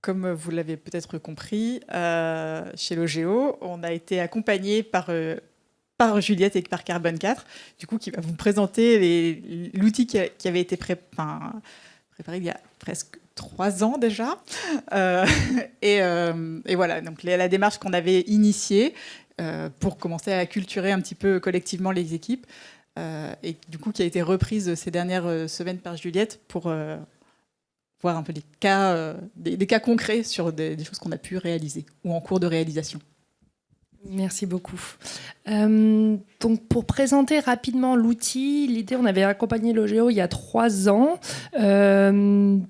comme vous l'avez peut-être compris, chez Logeo, on a été accompagné par Juliette et par Carbone 4, du coup, qui va vous présenter l'outil qui avait été préparé il y a presque 3 ans déjà. Et voilà, donc la démarche qu'on avait initiée pour commencer à acculturer un petit peu collectivement les équipes, et du coup qui a été reprise ces dernières semaines par Juliette pour voir un peu des cas concrets sur des choses qu'on a pu réaliser ou en cours de réalisation. Merci beaucoup. Donc pour présenter rapidement l'outil, l'idée, on avait accompagné Logeo il y a 3 ans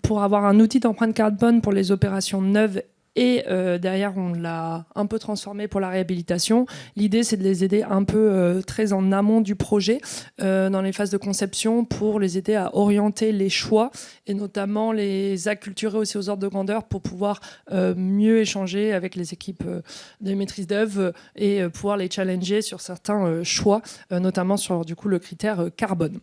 pour avoir un outil d'empreinte carbone pour les opérations neuves. Et derrière, on l'a un peu transformé pour la réhabilitation. L'idée, c'est de les aider un peu très en amont du projet, dans les phases de conception, pour les aider à orienter les choix et notamment les acculturer aussi aux ordres de grandeur pour pouvoir mieux échanger avec les équipes de maîtrise d'œuvre et pouvoir les challenger sur certains choix, notamment sur du coup, le critère carbone.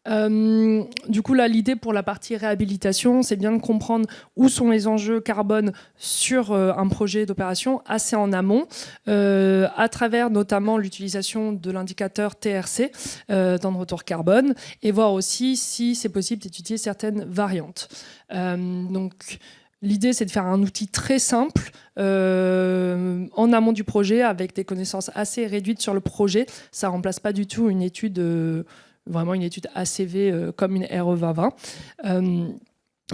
Du coup, là, l'idée pour la partie réhabilitation, c'est bien de comprendre où sont les enjeux carbone sur un projet d'opération assez en amont, à travers notamment l'utilisation de l'indicateur TRC, temps de retour carbone, et voir aussi si c'est possible d'étudier certaines variantes. Donc, l'idée, c'est de faire un outil très simple en amont du projet avec des connaissances assez réduites sur le projet. Ça ne remplace pas du tout une étude... vraiment une étude ACV comme une RE 2020,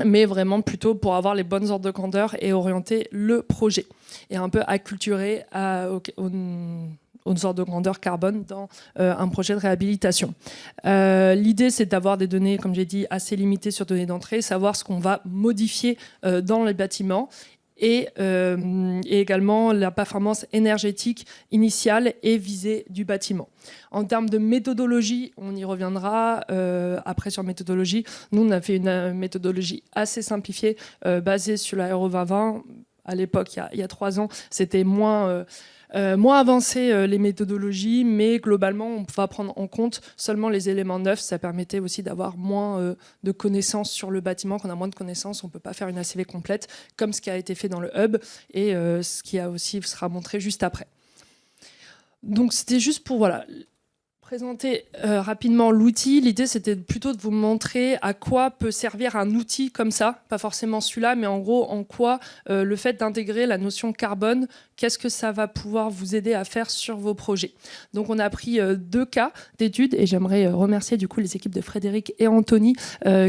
mais vraiment plutôt pour avoir les bonnes ordres de grandeur et orienter le projet et un peu acculturer aux ordres de grandeur carbone dans un projet de réhabilitation. L'idée, c'est d'avoir des données, comme j'ai dit, assez limitées sur données d'entrée, savoir ce qu'on va modifier dans les bâtiments et également la performance énergétique initiale et visée du bâtiment. En termes de méthodologie, on y reviendra après sur méthodologie. Nous, on a fait une méthodologie assez simplifiée basée sur la RE 2020. À l'époque, il y a 3 ans, c'était moins avancé les méthodologies, mais globalement, on va prendre en compte seulement les éléments neufs. Ça permettait aussi d'avoir moins de connaissances sur le bâtiment. Quand on a moins de connaissances, on ne peut pas faire une ACV complète, comme ce qui a été fait dans le hub et ce qui sera montré juste après. Donc c'était juste pour présenter rapidement l'outil. L'idée, c'était plutôt de vous montrer à quoi peut servir un outil comme ça, pas forcément celui-là, mais en gros, en quoi le fait d'intégrer la notion carbone, qu'est-ce que ça va pouvoir vous aider à faire sur vos projets. Donc, on a pris 2 cas d'études et j'aimerais remercier du coup les équipes de Frédéric et Anthony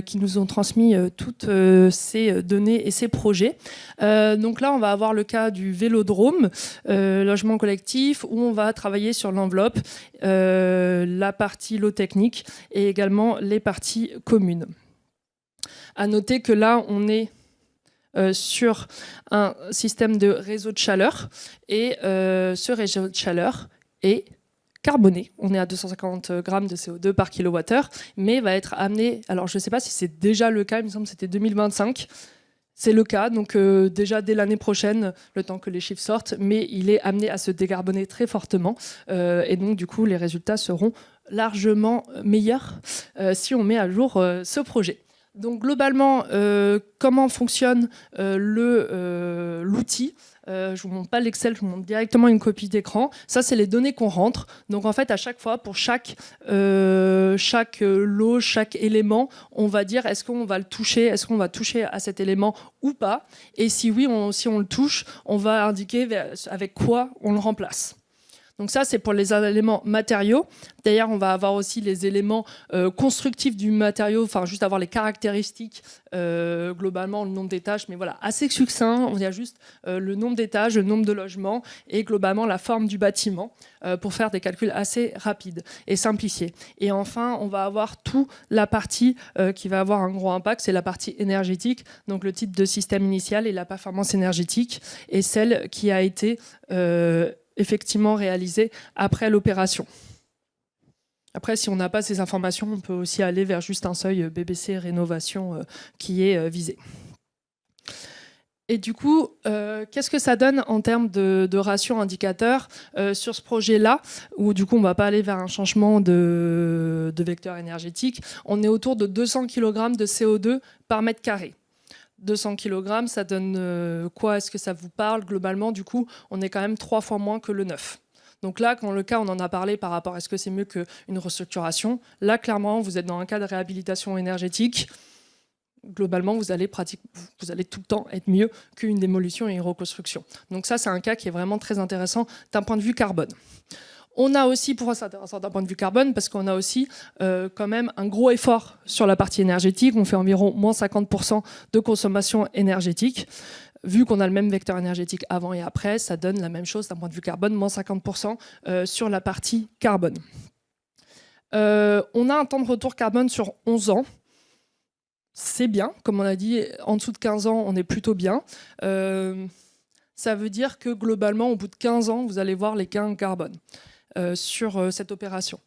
qui nous ont transmis toutes ces données et ces projets. Donc là, on va avoir le cas du Vélodrome, logement collectif, où on va travailler sur l'enveloppe, la partie lot technique et également les parties communes. À noter que là, on est sur un système de réseau de chaleur et ce réseau de chaleur est carboné. On est à 250 grammes de CO2 par kilowattheure, mais va être amené, alors je ne sais pas si c'est déjà le cas, il me semble que c'était 2025, c'est le cas, donc déjà dès l'année prochaine, le temps que les chiffres sortent, mais il est amené à se décarboner très fortement. Et donc du coup, les résultats seront largement meilleurs si on met à jour ce projet. Donc globalement, comment fonctionne l'outil ? Je ne vous montre pas l'Excel, je vous montre directement une copie d'écran. Ça, c'est les données qu'on rentre. Donc, en fait, à chaque fois, pour chaque lot, chaque élément, on va dire est-ce qu'on va le toucher, est-ce qu'on va toucher à cet élément ou pas. Et si oui, si on le touche, on va indiquer avec quoi on le remplace. Donc ça, c'est pour les éléments matériaux. D'ailleurs, on va avoir aussi les éléments constructifs du matériau, enfin juste avoir les caractéristiques, globalement le nombre d'étages, mais voilà, assez succinct. On a juste le nombre d'étages, le nombre de logements et globalement la forme du bâtiment pour faire des calculs assez rapides et simplifiés. Et enfin, on va avoir toute la partie qui va avoir un gros impact, c'est la partie énergétique, donc le type de système initial et la performance énergétique, et celle qui a été effectivement réalisé après l'opération. Après, si on n'a pas ces informations, on peut aussi aller vers juste un seuil BBC rénovation qui est visé. Et du coup, qu'est-ce que ça donne en termes de ratio indicateur sur ce projet-là, où du coup, on ne va pas aller vers un changement de vecteur énergétique. On est autour de 200 kg de CO2 par mètre carré. 200 kg, ça donne quoi? Est-ce que ça vous parle? Globalement, du coup, on est quand même 3 fois moins que le neuf. Donc là, quand le cas, on en a parlé par rapport à est-ce que c'est mieux qu'une restructuration, là, clairement, vous êtes dans un cas de réhabilitation énergétique. Globalement, vous allez tout le temps être mieux qu'une démolition et une reconstruction. Donc ça, c'est un cas qui est vraiment très intéressant d'un point de vue carbone. On a aussi, pourquoi c'est intéressant d'un point de vue carbone? Parce qu'on a aussi quand même un gros effort sur la partie énergétique. On fait environ moins 50% de consommation énergétique. Vu qu'on a le même vecteur énergétique avant et après, ça donne la même chose d'un point de vue carbone, moins 50% sur la partie carbone. On a un temps de retour carbone sur 11 ans. C'est bien, comme on a dit, en dessous de 15 ans, on est plutôt bien. Ça veut dire que globalement, au bout de 15 ans, vous allez voir les gains carbone sur cette opération.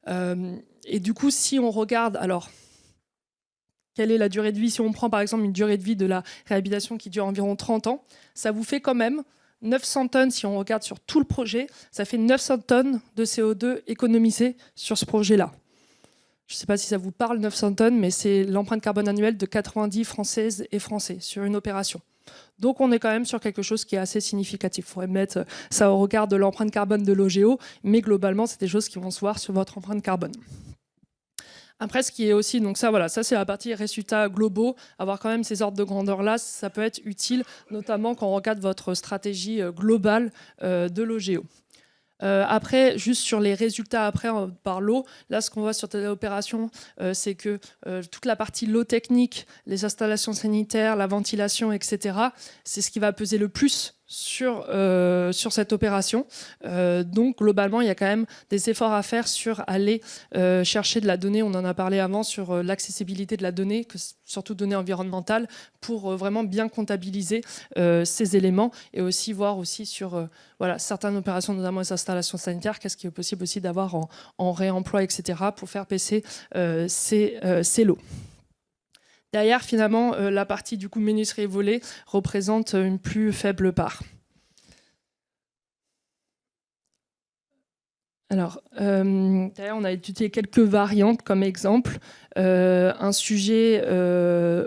Et du coup, si on regarde, alors, quelle est la durée de vie? Si on prend par exemple une durée de vie de la réhabilitation qui dure environ 30 ans, ça vous fait quand même 900 tonnes, si on regarde sur tout le projet, ça fait 900 tonnes de CO2 économisées sur ce projet-là. Je ne sais pas si ça vous parle, 900 tonnes, mais c'est l'empreinte carbone annuelle de 90 Françaises et Français sur une opération. Donc on est quand même sur quelque chose qui est assez significatif. Il faudrait mettre ça au regard de l'empreinte carbone de l'OGEO, mais globalement, c'est des choses qui vont se voir sur votre empreinte carbone. Après, ce qui est aussi, donc ça, voilà, ça c'est la partie résultats globaux. Avoir quand même ces ordres de grandeur-là, ça peut être utile, notamment quand on regarde votre stratégie globale de l'OGEO. Après, juste sur les résultats après par l'eau, là ce qu'on voit sur l'opération, c'est que toute la partie l'eau technique, les installations sanitaires, la ventilation, etc., c'est ce qui va peser le plus sur cette opération. Donc globalement, il y a quand même des efforts à faire sur aller chercher de la donnée, on en a parlé avant, sur l'accessibilité de la donnée, surtout données environnementales, pour vraiment bien comptabiliser ces éléments et aussi voir aussi sur voilà, certaines opérations, notamment les installations sanitaires, qu'est-ce qui est possible aussi d'avoir en réemploi, etc., pour faire baisser ces lots. Derrière, finalement, la partie du coup menuiserie et volets représente une plus faible part. Alors, derrière, on a étudié quelques variantes comme exemple. Un sujet,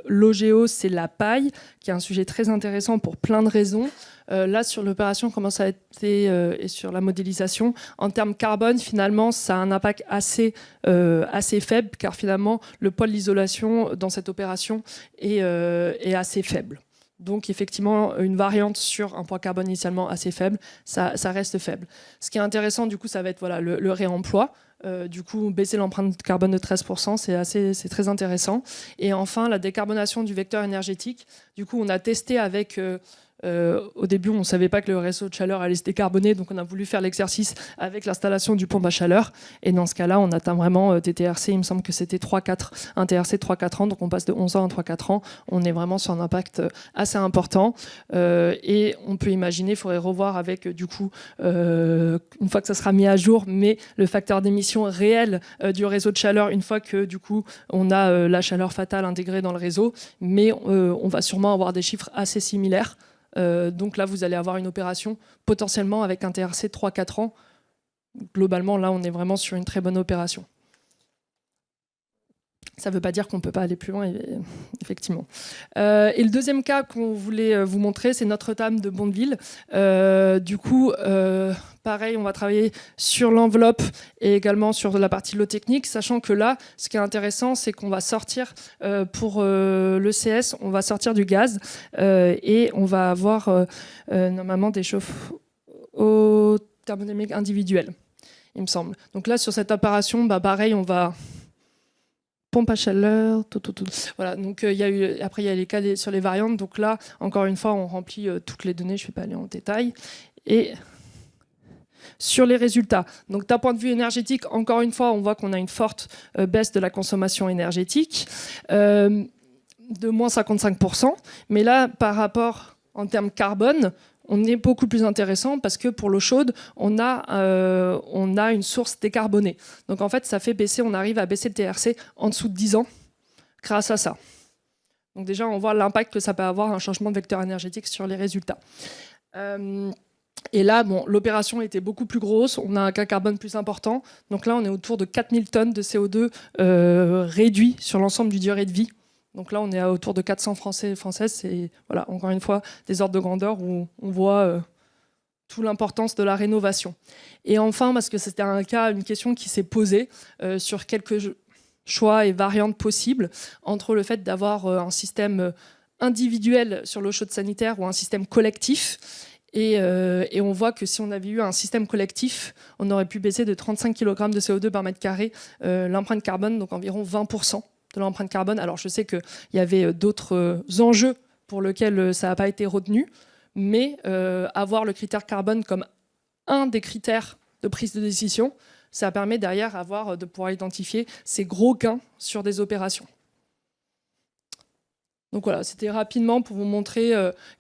l'OGEO, c'est la paille, qui est un sujet très intéressant pour plein de raisons. Là, sur l'opération, comment ça a été, et sur la modélisation, en termes carbone, finalement, ça a un impact assez faible, car finalement, le poids de l'isolation dans cette opération est assez faible. Donc effectivement, une variante sur un poids carbone initialement assez faible, ça reste faible. Ce qui est intéressant, du coup, ça va être voilà, le réemploi. Du coup, baisser l'empreinte carbone de 13%, c'est très intéressant. Et enfin, la décarbonation du vecteur énergétique. Du coup, on a testé avec... au début, on ne savait pas que le réseau de chaleur allait se décarboner, donc on a voulu faire l'exercice avec l'installation du pompe à chaleur. Et dans ce cas-là, on atteint vraiment des TRC, il me semble que c'était un TRC de 3-4 ans, donc on passe de 11 ans à 3-4 ans. On est vraiment sur un impact assez important. Et on peut imaginer, il faudrait revoir avec, du coup, une fois que ça sera mis à jour, mais le facteur d'émission réel du réseau de chaleur, une fois que, du coup, on a la chaleur fatale intégrée dans le réseau. Mais on va sûrement avoir des chiffres assez similaires. Donc là, vous allez avoir une opération potentiellement avec un TRC de 3-4 ans. Globalement, là, on est vraiment sur une très bonne opération. Ça ne veut pas dire qu'on ne peut pas aller plus loin, effectivement. Et le deuxième cas qu'on voulait vous montrer, c'est Notre-Dame de Bondeville. Du coup, pareil, on va travailler sur l'enveloppe et également sur la partie lot technique, sachant que là, ce qui est intéressant, c'est qu'on va sortir, pour l'ECS, on va sortir du gaz et on va avoir normalement des chauffe-eau thermodynamiques individuels, il me semble. Donc là, sur cette opération, pareil, on va... pompe à chaleur, tout. Voilà, donc après il y a les cas sur les variantes. Donc là, encore une fois, on remplit toutes les données. Je ne vais pas aller en détail. Et sur les résultats, donc d'un point de vue énergétique, encore une fois, on voit qu'on a une forte baisse de la consommation énergétique, de moins 55%. Mais là, par rapport en termes carbone, on est beaucoup plus intéressant parce que pour l'eau chaude, on a une source décarbonée. Donc en fait, ça fait baisser, on arrive à baisser le TRC en dessous de 10 ans grâce à ça. Donc déjà, on voit l'impact que ça peut avoir, un changement de vecteur énergétique sur les résultats. Et là, bon, l'opération était beaucoup plus grosse, on a un gain carbone plus important. Donc là, on est autour de 4000 tonnes de CO2 réduit sur l'ensemble du durée de vie Donc là, on est autour de 400 Français et Françaises. C'est voilà, encore une fois des ordres de grandeur où on voit toute l'importance de la rénovation. Et enfin, parce que c'était une question qui s'est posée sur quelques choix et variantes possibles entre le fait d'avoir un système individuel sur l'eau chaude sanitaire ou un système collectif. Et on voit que si on avait eu un système collectif, on aurait pu baisser de 35 kg de CO2 par mètre carré l'empreinte carbone, donc environ 20% de l'empreinte carbone. Alors je sais qu'il y avait d'autres enjeux pour lesquels ça n'a pas été retenu, mais avoir le critère carbone comme un des critères de prise de décision, ça permet derrière de pouvoir identifier ces gros gains sur des opérations. Donc voilà, c'était rapidement pour vous montrer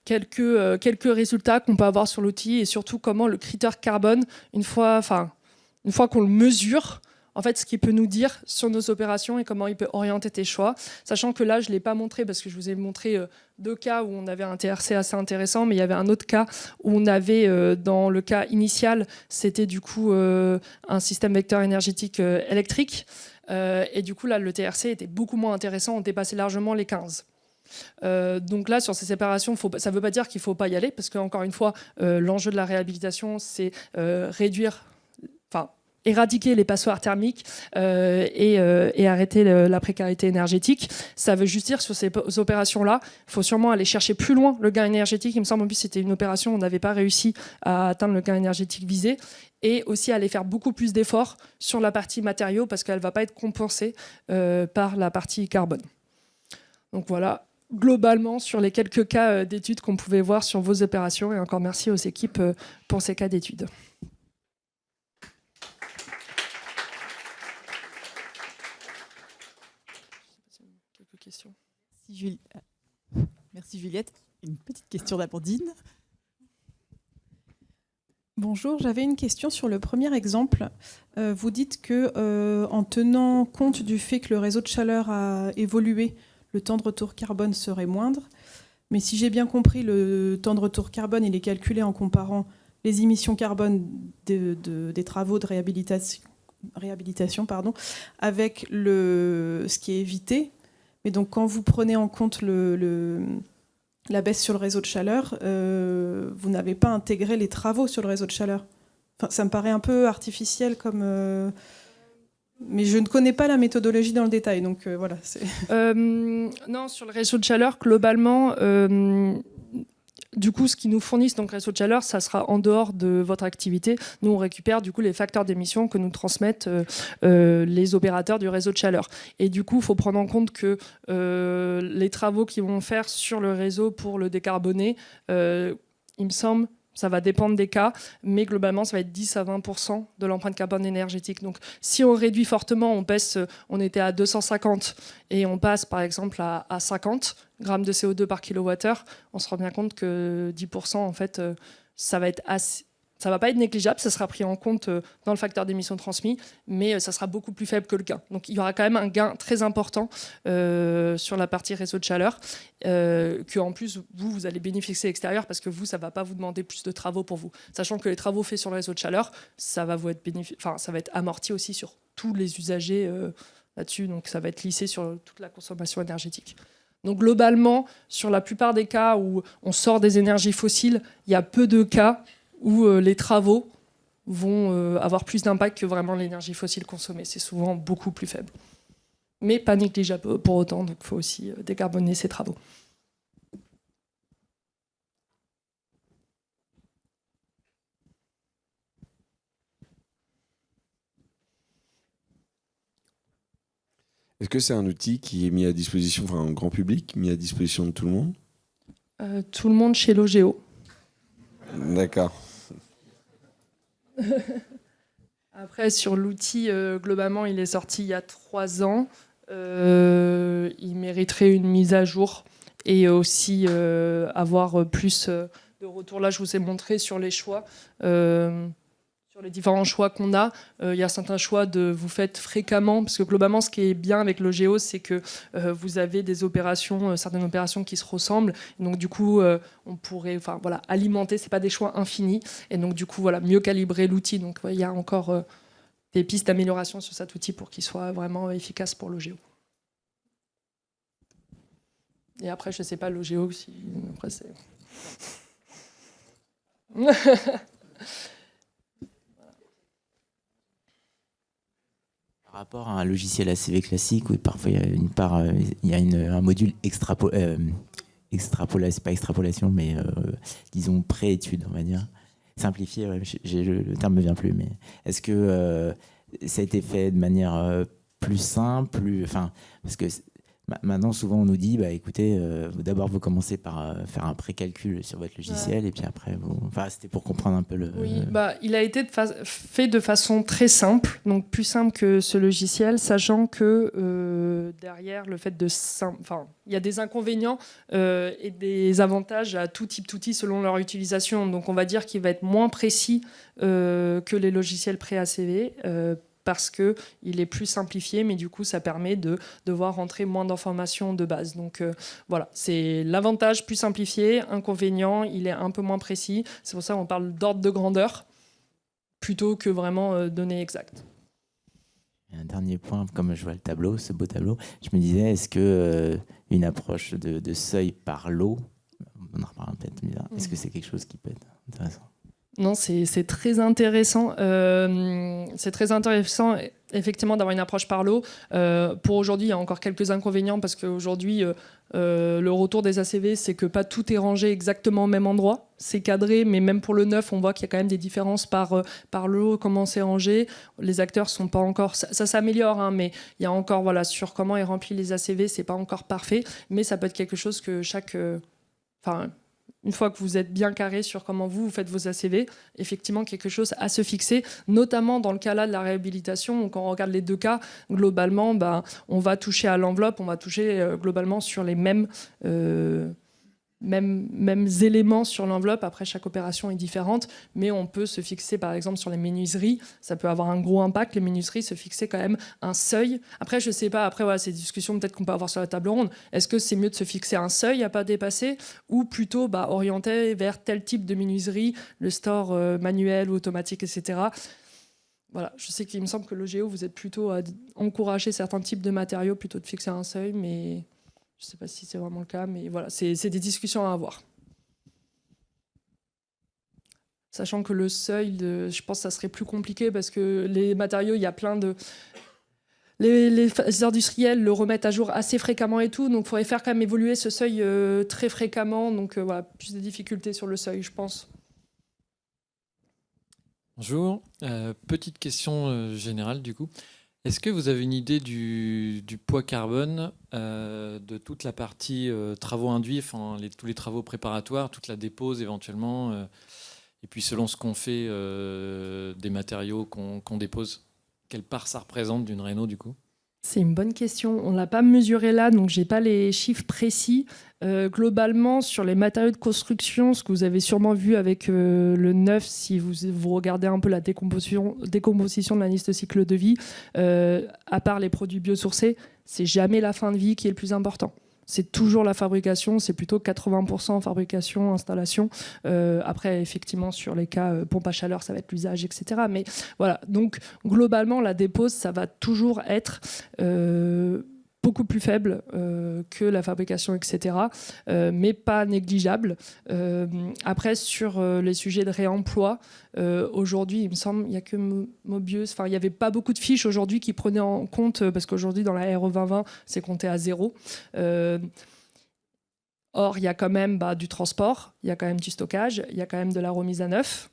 quelques résultats qu'on peut avoir sur l'outil et surtout comment le critère carbone, une fois qu'on le mesure, en fait, ce qu'il peut nous dire sur nos opérations et comment il peut orienter tes choix. Sachant que là, je ne l'ai pas montré parce que je vous ai montré 2 cas où on avait un TRC assez intéressant, mais il y avait un autre cas où on avait, dans le cas initial, c'était du coup un système vecteur énergétique électrique. Et du coup, là, le TRC était beaucoup moins intéressant, on dépassait largement les 15. Donc là, sur ces séparations, ça ne veut pas dire qu'il ne faut pas y aller, parce qu'encore une fois, l'enjeu de la réhabilitation, c'est éradiquer les passoires thermiques et arrêter la précarité énergétique. Ça veut juste dire sur ces opérations-là, il faut sûrement aller chercher plus loin le gain énergétique. Il me semble en plus c'était une opération où on n'avait pas réussi à atteindre le gain énergétique visé. Et aussi aller faire beaucoup plus d'efforts sur la partie matériaux parce qu'elle ne va pas être compensée par la partie carbone. Donc voilà, globalement sur les quelques cas d'études qu'on pouvait voir sur vos opérations. Et encore merci aux équipes pour ces cas d'études. Questions. Merci Juliette. Une petite question d'Amandine. Bonjour, j'avais une question sur le premier exemple. Vous dites que en tenant compte du fait que le réseau de chaleur a évolué, le temps de retour carbone serait moindre. Mais si j'ai bien compris, le temps de retour carbone, il est calculé en comparant les émissions carbone des travaux de réhabilitation avec ce qui est évité. Mais donc, quand vous prenez en compte la baisse sur le réseau de chaleur, vous n'avez pas intégré les travaux sur le réseau de chaleur. Enfin, ça me paraît un peu artificiel mais je ne connais pas la méthodologie dans le détail. Donc voilà. Non, sur le réseau de chaleur, globalement, du coup, ce qu'ils nous fournissent, donc réseau de chaleur, ça sera en dehors de votre activité. Nous, on récupère du coup les facteurs d'émission que nous transmettent les opérateurs du réseau de chaleur. Et du coup, il faut prendre en compte que les travaux qu'ils vont faire sur le réseau pour le décarboner, il me semble, ça va dépendre des cas, mais globalement, ça va être 10 à 20% de l'empreinte carbone énergétique. Donc, si on réduit fortement, on était à 250 et on passe par exemple à 50 grammes de CO2 par kilowattheure, on se rend bien compte que 10%, en fait, ça va pas être négligeable, ça sera pris en compte dans le facteur d'émission transmis, mais ça sera beaucoup plus faible que le gain. Donc il y aura quand même un gain très important sur la partie réseau de chaleur, que en plus vous allez bénéficier à l'extérieur parce que ça va pas vous demander plus de travaux pour vous. Sachant que les travaux faits sur le réseau de chaleur, ça va être amorti aussi sur tous les usagers là-dessus, donc ça va être lissé sur toute la consommation énergétique. Donc globalement, sur la plupart des cas où on sort des énergies fossiles, il y a peu de cas où les travaux vont avoir plus d'impact que vraiment l'énergie fossile consommée. C'est souvent beaucoup plus faible. Mais pas négligeable pour autant, donc il faut aussi décarboner ces travaux. Est-ce que c'est un outil qui est mis à disposition, enfin un grand public, mis à disposition de tout le monde ? Tout le monde chez Logéo. D'accord. Après, sur l'outil, globalement, il est sorti il y a 3 ans. Il mériterait une mise à jour et aussi avoir plus de retour. Là, je vous ai montré sur les choix, sur les différents choix qu'on a. Il y a certains choix vous faites fréquemment, parce que globalement, ce qui est bien avec Logéo, c'est que vous avez des opérations, certaines opérations qui se ressemblent. Donc du coup, on pourrait, alimenter. C'est pas des choix infinis. Et donc du coup, mieux calibrer l'outil. Donc il y a encore des pistes d'amélioration sur cet outil pour qu'il soit vraiment efficace pour Logéo. Et après, je ne sais pas, l'OGO, si... Après, c'est... Par rapport à un logiciel ACV classique, où parfois il y a une part, il y a un module pas extrapolation, mais disons pré-étude, on va dire. Simplifié, ouais, le terme ne me vient plus, mais est-ce que ça a été fait de manière plus simple, parce que maintenant, souvent, on nous dit, écoutez, d'abord, vous commencez par faire un précalcul sur votre logiciel, et puis après, c'était pour comprendre un peu le... Oui, il a été fait de façon très simple, donc plus simple que ce logiciel, sachant que derrière, le fait de... il y a des inconvénients et des avantages à tout type d'outils selon leur utilisation. Donc, on va dire qu'il va être moins précis que les logiciels pré-ACV, parce qu'il est plus simplifié, mais du coup, ça permet de devoir rentrer moins d'informations de base. Donc voilà, c'est l'avantage plus simplifié, inconvénient, il est un peu moins précis. C'est pour ça qu'on parle d'ordre de grandeur, plutôt que vraiment données exactes. Un dernier point, comme je vois le tableau, ce beau tableau, je me disais, est-ce que une approche de seuil par lot, on en reparlera peut-être, est-ce que c'est quelque chose qui peut être intéressant ? Non, c'est très intéressant. C'est très intéressant, effectivement, d'avoir une approche par lot. Pour aujourd'hui, il y a encore quelques inconvénients parce qu'aujourd'hui, le retour des ACV, c'est que pas tout est rangé exactement au même endroit. C'est cadré, mais même pour le neuf, on voit qu'il y a quand même des différences par lot, comment c'est rangé. Les acteurs sont pas encore... Ça s'améliore, hein, mais il y a encore, sur comment est rempli les ACV, c'est pas encore parfait, mais ça peut être quelque chose que une fois que vous êtes bien carré sur comment vous faites vos ACV, effectivement, quelque chose à se fixer, notamment dans le cas là de la réhabilitation. Quand on regarde les deux cas, globalement, on va toucher à l'enveloppe, on va toucher globalement sur les mêmes éléments sur l'enveloppe. Après, chaque opération est différente, mais on peut se fixer, par exemple, sur les menuiseries. Ça peut avoir un gros impact, les menuiseries, se fixer quand même un seuil. Après, je ne sais pas, c'est des discussions peut-être qu'on peut avoir sur la table ronde. Est-ce que c'est mieux de se fixer un seuil à pas dépasser ou plutôt orienter vers tel type de menuiserie, le store manuel ou automatique, etc. Voilà, je sais qu'il me semble que l'OGO, vous êtes plutôt à encourager certains types de matériaux plutôt de fixer un seuil, mais... Je ne sais pas si c'est vraiment le cas, mais voilà, c'est des discussions à avoir. Sachant que le seuil, je pense que ça serait plus compliqué parce que les matériaux, il y a plein de... Les industriels le remettent à jour assez fréquemment et tout, donc il faudrait faire quand même évoluer ce seuil très fréquemment. Donc voilà, plus de difficultés sur le seuil, je pense. Bonjour, petite question générale du coup. Est-ce que vous avez une idée du poids carbone de toute la partie travaux induits, tous les travaux préparatoires, toute la dépose éventuellement, et puis selon ce qu'on fait des matériaux qu'on dépose, quelle part ça représente d'une réno du coup ? C'est une bonne question. On ne l'a pas mesuré là, donc je n'ai pas les chiffres précis. Globalement, sur les matériaux de construction, ce que vous avez sûrement vu avec le neuf, si vous regardez un peu la décomposition de la liste cycle de vie, à part les produits biosourcés, c'est jamais la fin de vie qui est le plus important. C'est toujours la fabrication, c'est plutôt 80% fabrication, installation. Après, effectivement, sur les cas pompe à chaleur, ça va être l'usage, etc. Mais voilà, donc globalement, la dépose, ça va toujours être beaucoup plus faible que la fabrication, etc. Mais pas négligeable. Après, sur les sujets de réemploi, aujourd'hui, il me semble, il n'y a que Mobius. Il n'y avait pas beaucoup de fiches aujourd'hui qui prenaient en compte, parce qu'aujourd'hui, dans la RE 2020, c'est compté à 0. Or, il y a quand même du transport, il y a quand même du stockage, il y a quand même de la remise à neuf.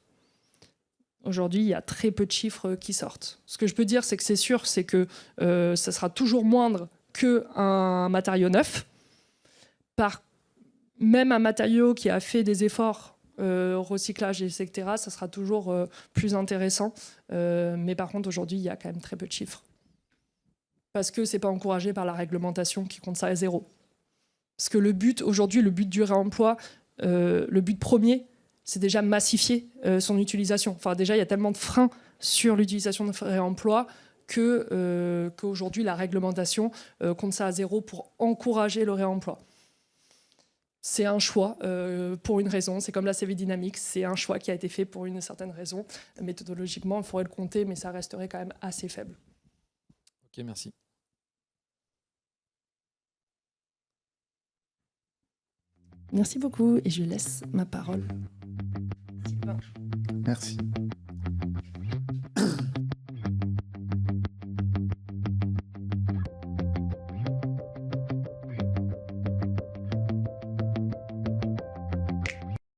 Aujourd'hui, il y a très peu de chiffres qui sortent. Ce que je peux dire, c'est que c'est sûr, c'est que ça sera toujours moindre qu'un matériau neuf. Même un matériau qui a fait des efforts recyclage, etc., ça sera toujours plus intéressant. Mais par contre, aujourd'hui, il y a quand même très peu de chiffres. Parce que ce n'est pas encouragé par la réglementation qui compte ça à 0. Parce que aujourd'hui, le but du réemploi, le but premier, c'est déjà massifier son utilisation. Déjà, il y a tellement de freins sur l'utilisation de réemploi qu'aujourd'hui, la réglementation compte ça à 0 pour encourager le réemploi. C'est un choix pour une raison. C'est comme la CV dynamique, c'est un choix qui a été fait pour une certaine raison. Méthodologiquement, il faudrait le compter, mais ça resterait quand même assez faible. Ok, merci. Merci beaucoup et je laisse ma parole. Sylvain. Merci.